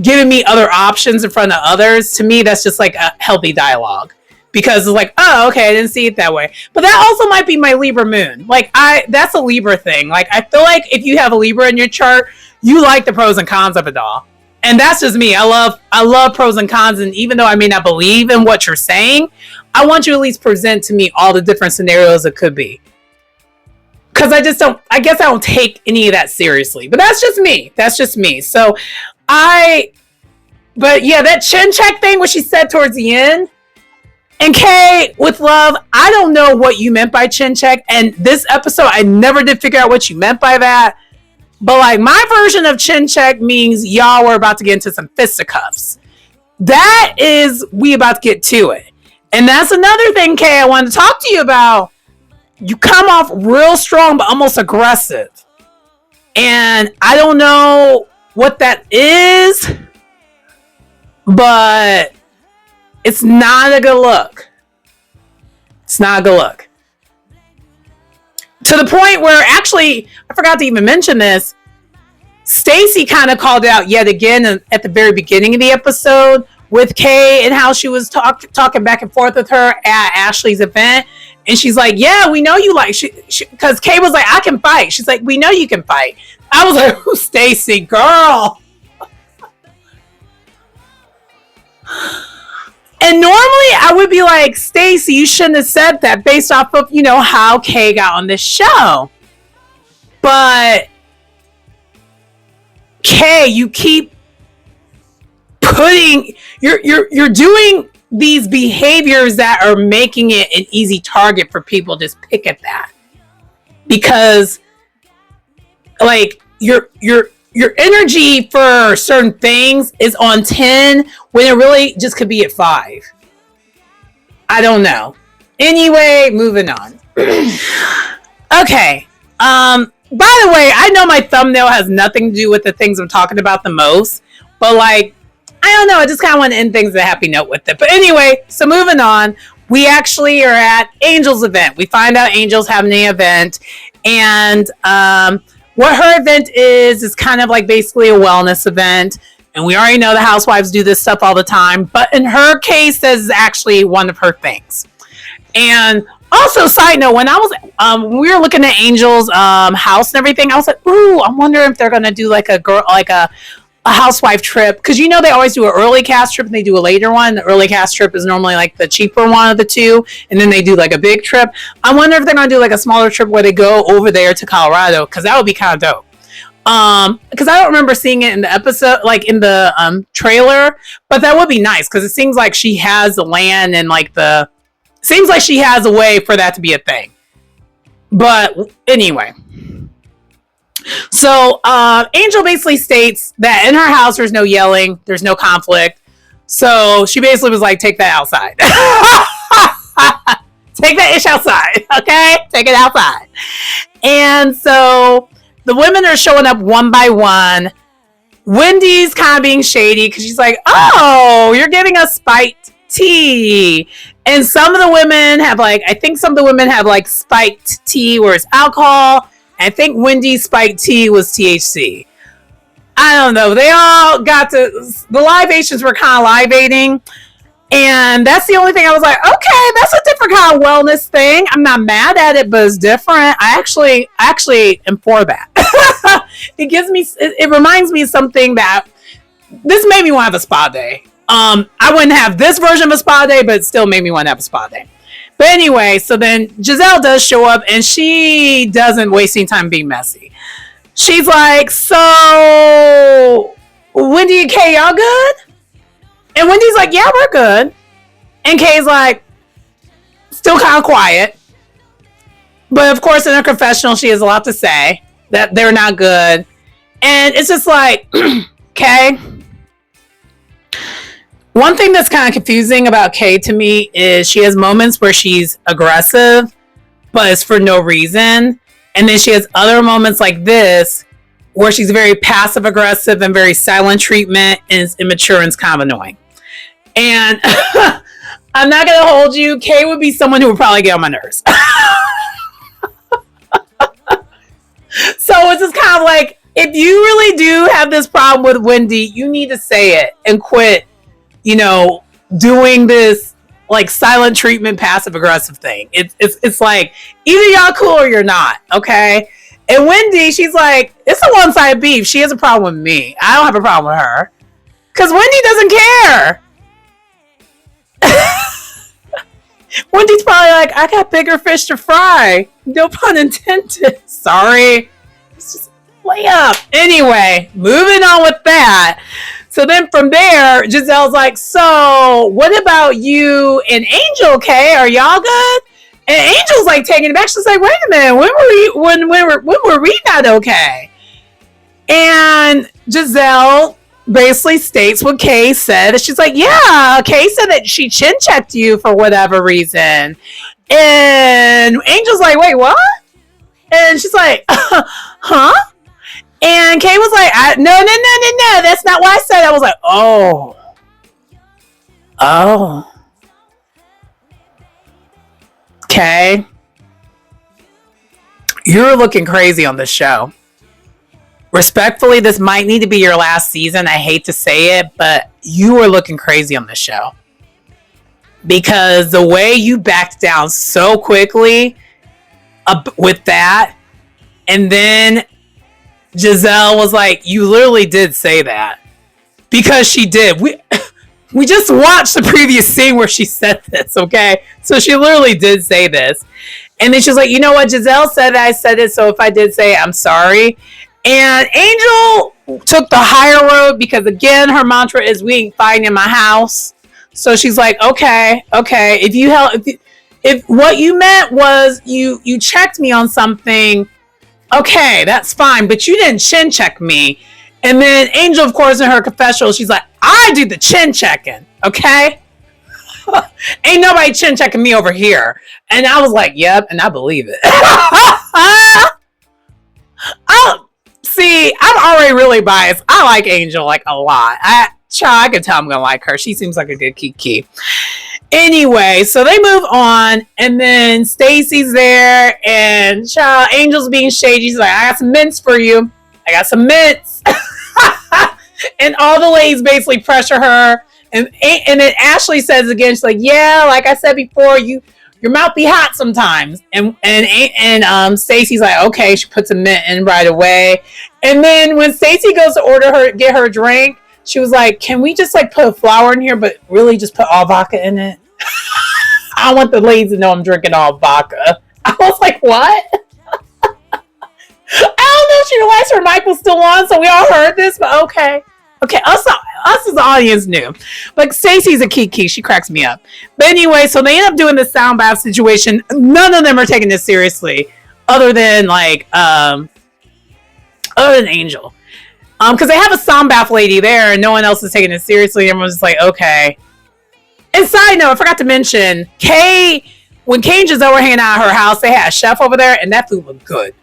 giving me other options in front of others, to me, that's just like a healthy dialogue. Because it's like, oh, okay, I didn't see it that way. But that also might be my Libra moon. That's a Libra thing. I feel like if you have a Libra in your chart, you like the pros and cons of it all. And that's just me. I love pros and cons. And even though I may not believe in what you're saying, I want you to at least present to me all the different scenarios it could be. Because I guess I don't take any of that seriously. But that's just me. So but yeah, that chin check thing, what she said towards the end. And Kay, with love, I don't know what you meant by chin check. And this episode, I never did figure out what you meant by that. But my version of chin check means y'all were about to get into some fisticuffs. That is, we about to get to it. And that's another thing, Kay, I wanted to talk to you about. You come off real strong, but almost aggressive. And I don't know what that is, but it's not a good look. It's not a good look. To the point where, actually, I forgot to even mention this, Stacy kind of called out yet again at the very beginning of the episode with Kay and how she was talking back and forth with her at Ashley's event. And she's like, yeah, we know you like, because Kay was like, I can fight. She's like, we know you can fight. I was like, oh, Stacy, girl. And normally I would be like, Stacy, you shouldn't have said that based off of, how Kay got on this show. But Kay, you keep you're doing these behaviors that are making it an easy target for people to just pick at that. Because like your energy for certain things is on 10 when it really just could be at 5. I don't know. Anyway, moving on. Okay. By the way, I know my thumbnail has nothing to do with the things I'm talking about the most, but like, I don't know. I just kind of want to end things on a happy note with it. But anyway, so moving on, we actually are at Angel's event. We find out Angel's having an event, and what her event is kind of like basically a wellness event. And we already know the housewives do this stuff all the time, but in her case, this is actually one of her things. And also, side note, when I was we were looking at Angel's house and everything, I was like, ooh, I'm wondering if they're gonna do like a housewife trip, because they always do an early cast trip and they do a later one. The early cast trip is normally like the cheaper one of the two, and then they do like a big trip. I wonder if they're gonna do like a smaller trip where they go over there to Colorado, because that would be kind of dope. Because I don't remember seeing it in the episode, like in the trailer, but that would be nice because it seems like she has the land and like seems like she has a way for that to be a thing. But anyway. So Angel basically states that in her house there's no yelling, there's no conflict. So she basically was like, take that outside. Take that ish outside, okay? Take it outside. And so the women are showing up one by one. Wendy's kind of being shady because she's like, oh, you're giving us spiked tea. And some of the women have I think some of the women have spiked tea where it's alcohol. I think Wendy's spiked tea was THC. I don't know. They all got the libations were kind of libating. And that's the only thing I was like, okay, that's a different kind of wellness thing. I'm not mad at it, but it's different. I actually am for that. It reminds me of something that this made me want to have a spa day. I wouldn't have this version of a spa day, but it still made me want to have a spa day. But anyway, so then Giselle does show up and she doesn't waste any time being messy. She's like, so Wendy and Kay, y'all good? And Wendy's like, yeah, we're good. And Kay's like, still kind of quiet. But of course, in her confessional, she has a lot to say that they're not good. And it's just like, Kay. One thing that's kind of confusing about Kay to me is she has moments where she's aggressive, but it's for no reason. And then she has other moments like this where she's very passive aggressive and very silent treatment and is immature and it's kind of annoying. And I'm not going to hold you. Kay would be someone who would probably get on my nerves. So it's just kind of like, if you really do have this problem with Wendy, you need to say it and quit doing this silent treatment, passive aggressive thing. It's like either y'all cool or you're not, okay? And Wendy, she's like, it's a one-sided beef. She has a problem with me. I don't have a problem with her. Because Wendy doesn't care. Wendy's probably like, I got bigger fish to fry. No pun intended. Sorry. It's just lay up. Anyway, moving on with that. So then from there, Giselle's like, so what about you and Angel, Kay? Are y'all good? And Angel's like taking it back. She's like, wait a minute, when were we not okay? And Giselle basically states what Kay said. She's like, yeah, Kay said that she chin checked you for whatever reason. And Angel's like, wait, what? And she's like, huh? And Kay was like, no, that's not what I said. I was like, oh, okay. You're looking crazy on this show. Respectfully, this might need to be your last season. I hate to say it, but you are looking crazy on this show. Because the way you backed down so quickly with that, and then Giselle was like, you literally did say that. Because she did. We just watched the previous scene where she said this, okay? So she literally did say this. And then she's like, you know what? Giselle said I said it, so if I did say it, I'm sorry. And Angel took the higher road because, again, her mantra is we ain't fighting in my house. So she's like, okay. If what you meant was you checked me on something, okay, that's fine. But you didn't chin check me. And then Angel, of course, in her confessional, she's like, I do the chin checking, okay? Ain't nobody chin checking me over here. And I was like, yep, and I believe it. Oh, see, I'm already really biased. I like Angel like a lot. I can tell I'm gonna like her. She seems like a good Kiki. Anyway, so they move on, and then Stacy's there, and Angel's being shady. She's like, I got some mints for you. I got some mints. And all the ladies basically pressure her. And then Ashley says again, she's like, yeah, like I said before, your mouth be hot sometimes. And Stacy's like, okay, she puts a mint in right away. And then when Stacy goes to get her a drink, she was like, can we just like put a flower in here, but really just put all vodka in it? I want the ladies to know I'm drinking all vodka. I was like, what? I don't know if she realized her mic was still on, so we all heard this, but okay. Okay, us as the audience knew. But Stacey's a Kiki. She cracks me up. But anyway, so they end up doing the sound bath situation. None of them are taking this seriously, other than Angel. Because they have a sound bath lady there, and no one else is taking it seriously. Everyone's just like, okay. And side note, I forgot to mention, when Kay and Giselle were hanging out at her house, they had a chef over there, and that food looked good.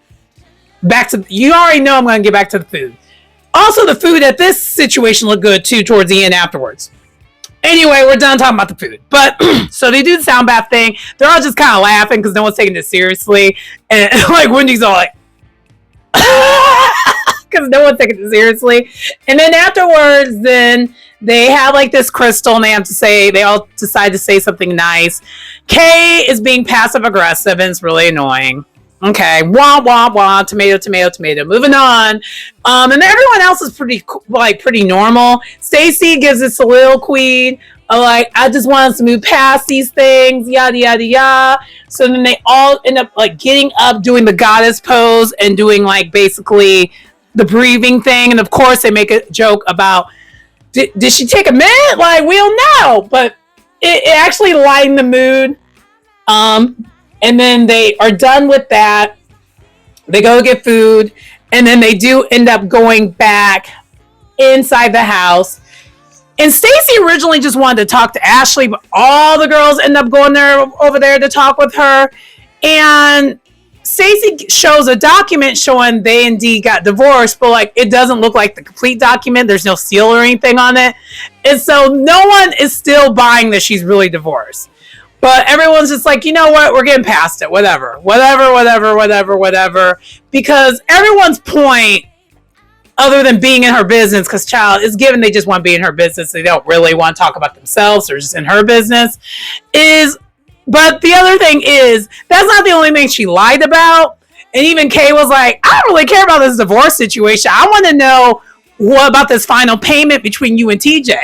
You already know I'm going to get back to the food. Also, the food at this situation looked good, too, towards the end afterwards. Anyway, we're done talking about the food. But, so they do the sound bath thing. They're all just kind of laughing because no one's taking it seriously. And, like, Wendy's all like, because no one's taking it seriously. And then afterwards, then they have, like, this crystal, and they all decide to say something nice. Kay is being passive-aggressive, and it's really annoying. Okay, wah, wah, wah, tomato, tomato, tomato. Moving on. And everyone else is pretty normal. Stacy gives a soliloquy, like, I just want us to move past these things, yada, yada, yada. So then they all end up, like, getting up, doing the goddess pose, and doing, like, basically the breathing thing. And, of course, they make a joke about, did she take a minute? Like, we don't know. But it actually lightened the mood. And then they are done with that. They go get food. And then they do end up going back inside the house. And Stacy originally just wanted to talk to Ashley, but all the girls end up going over there to talk with her. And Stacy shows a document showing they indeed got divorced, but like it doesn't look like the complete document. There's no seal or anything on it. And so no one is still buying that she's really divorced. But everyone's just like, you know what? We're getting past it. Whatever. Because everyone's point, other than being in her business, because child is given they just want to be in her business. They don't really want to talk about themselves or just in her business. But the other thing is, that's not the only thing she lied about. And even Kay was like, I don't really care about this divorce situation. I want to know what about this final payment between you and TJ.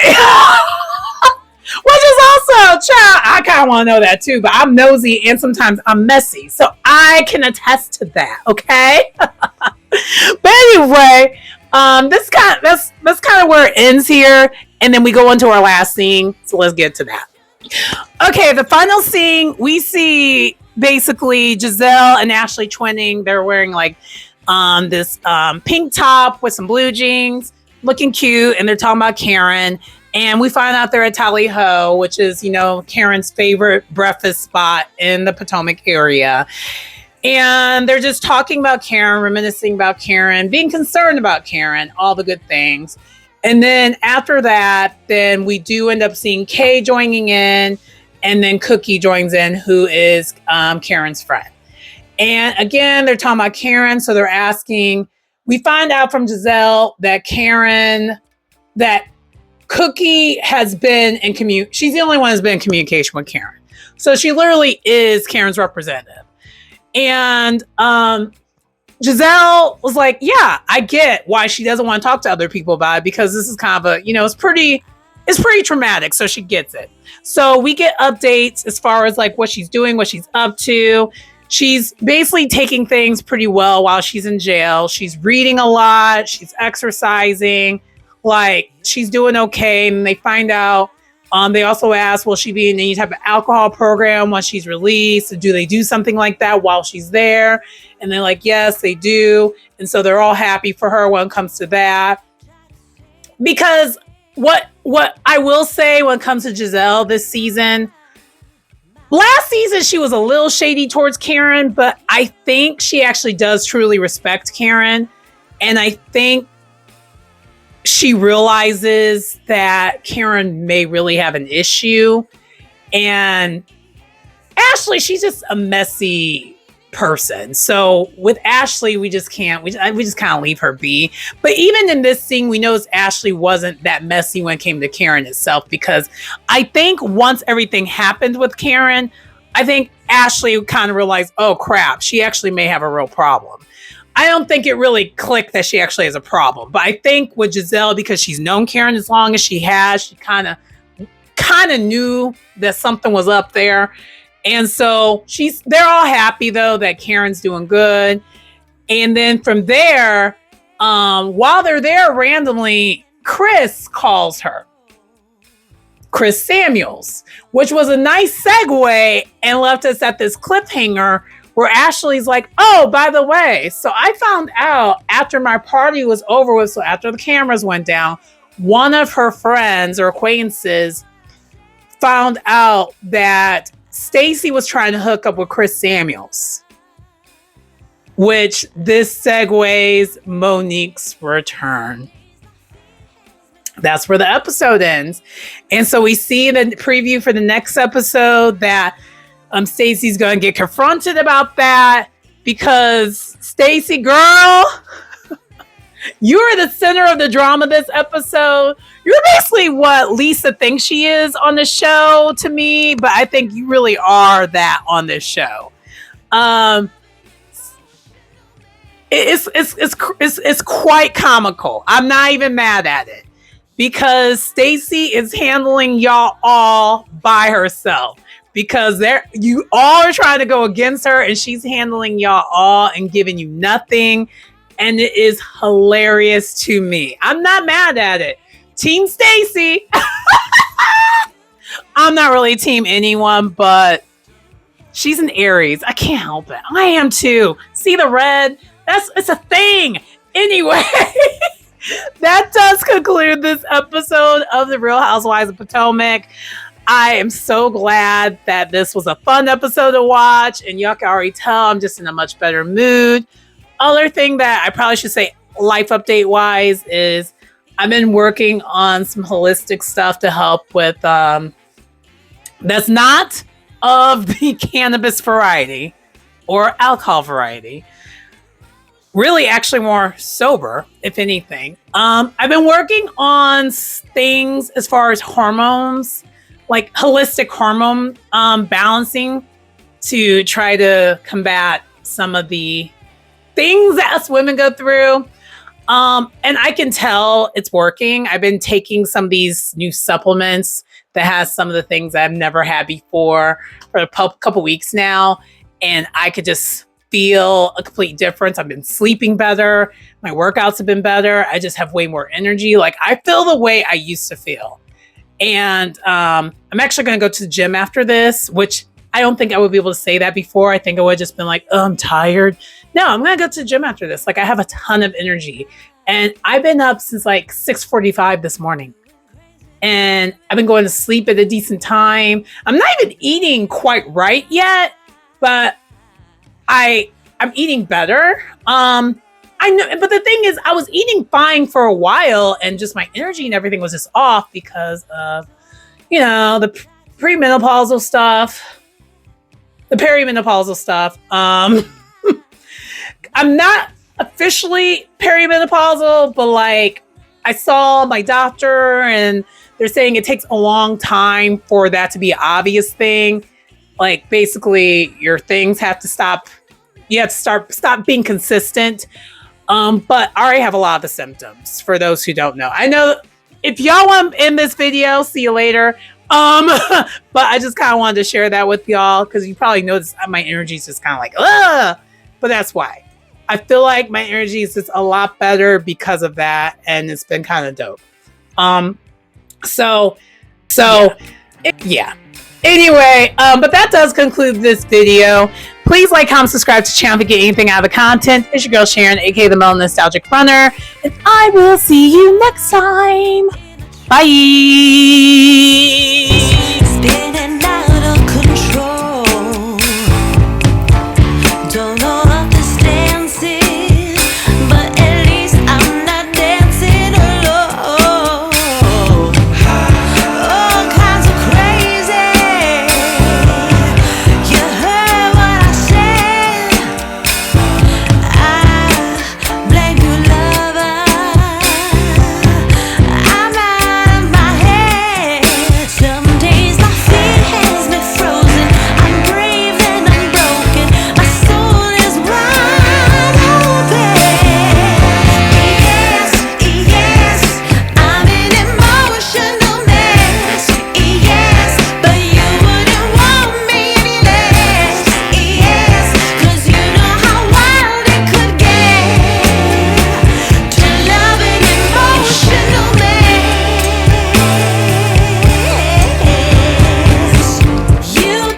Which is also, child, I kind of want to know that too, but I'm nosy and sometimes I'm messy. So I can attest to that, okay? But anyway, that's kind of where it ends here. And then we go into our last scene. So let's get to that. Okay, the final scene, we see basically Giselle and Ashley twinning. They're wearing like this pink top with some blue jeans, looking cute, and they're talking about Karen. And we find out they're at Tally Ho, which is, Karen's favorite breakfast spot in the Potomac area. And they're just talking about Karen, reminiscing about Karen, being concerned about Karen, all the good things. And then after that, then we do end up seeing Kay joining in, and then Cookie joins in, who is Karen's friend. And again, they're talking about Karen. So they're asking, we find out from Giselle that Cookie has been in she's the only one who's been in communication with Karen. So she literally is Karen's representative. And Giselle was like, yeah, I get why she doesn't want to talk to other people about it, because this is kind of a, it's pretty traumatic. So she gets it. So we get updates as far as like what she's doing, what she's up to. She's basically taking things pretty well while she's in jail. She's reading a lot. She's exercising. Like, she's doing okay. And they find out, they also ask, will she be in any type of alcohol program once she's released? Do they do something like that while she's there? And they're like, yes, they do. And so they're all happy for her when it comes to that. Because what I will say when it comes to Giselle this season, last season she was a little shady towards Karen, but I think she actually does truly respect Karen. And I think she realizes that Karen may really have an issue. And Ashley, she's just a messy person. So with Ashley, we just can't, we just kind of leave her be. But even in this scene, we know Ashley wasn't that messy when it came to Karen itself, because I think once everything happened with Karen, I think Ashley kind of realized, oh crap, she actually may have a real problem. I don't think it really clicked that she actually has a problem. But I think with Giselle, because she's known Karen as long as she has, she kind of knew that something was up there. And so they're all happy though that Karen's doing good. And then from there, while they're there randomly, Chris calls her. Chris Samuels, which was a nice segue and left us at this cliffhanger where Ashley's like, oh, by the way, so I found out after my party was over with, so after the cameras went down, one of her friends or acquaintances found out that Stacy was trying to hook up with Chris Samuels, which this segues Monique's return. That's where the episode ends. And so we see in the preview for the next episode that Stacy's going to get confronted about that, because Stacy, girl, you are the center of the drama this episode. You're basically what Lisa thinks she is on the show to me, but I think you really are that on this show. It's quite comical. I'm not even mad at it, because Stacy is handling y'all all by herself. Because you all are trying to go against her, and she's handling y'all all and giving you nothing. And it is hilarious to me. I'm not mad at it. Team Stacy. I'm not really team anyone, but she's an Aries. I can't help it. I am too. See the red? It's a thing. Anyway, that does conclude this episode of The Real Housewives of Potomac. I am so glad that this was a fun episode to watch, and y'all can already tell I'm just in a much better mood. Other thing that I probably should say life update wise is I've been working on some holistic stuff to help with that's not of the cannabis variety or alcohol variety. Really, actually more sober, if anything. I've been working on things as far as hormones, like holistic hormone balancing, to try to combat some of the things that us women go through. And I can tell it's working. I've been taking some of these new supplements that has some of the things I've never had before for a couple weeks now. And I could just feel a complete difference. I've been sleeping better. My workouts have been better. I just have way more energy. Like, I feel the way I used to feel. And I'm actually going to go to the gym after this, which I don't think I would be able to say that before. I think I would have just been like, oh, I'm tired. No, I'm going to go to the gym after this. Like, I have a ton of energy. And I've been up since like 6:45 this morning. And I've been going to sleep at a decent time. I'm not even eating quite right yet, but I'm eating better. I know, but the thing is, I was eating fine for a while, and just my energy and everything was just off because of, the premenopausal stuff, the perimenopausal stuff. I'm not officially perimenopausal, but like I saw my doctor, and they're saying it takes a long time for that to be an obvious thing. Like basically, your things have to stop. You have to stop being consistent. But I already have a lot of the symptoms for those who don't know. I know if y'all want to end this video, see you later. But I just kind of wanted to share that with y'all because you probably noticed my energy is just kind of like, ugh. But that's why. I feel like my energy is just a lot better because of that, and it's been kind of dope. Yeah. Anyway, but that does conclude this video. Please like, comment, subscribe to the channel if you get anything out of the content. It's your girl Sharon, aka the Mel Nostalgic Runner, and I will see you next time. Bye.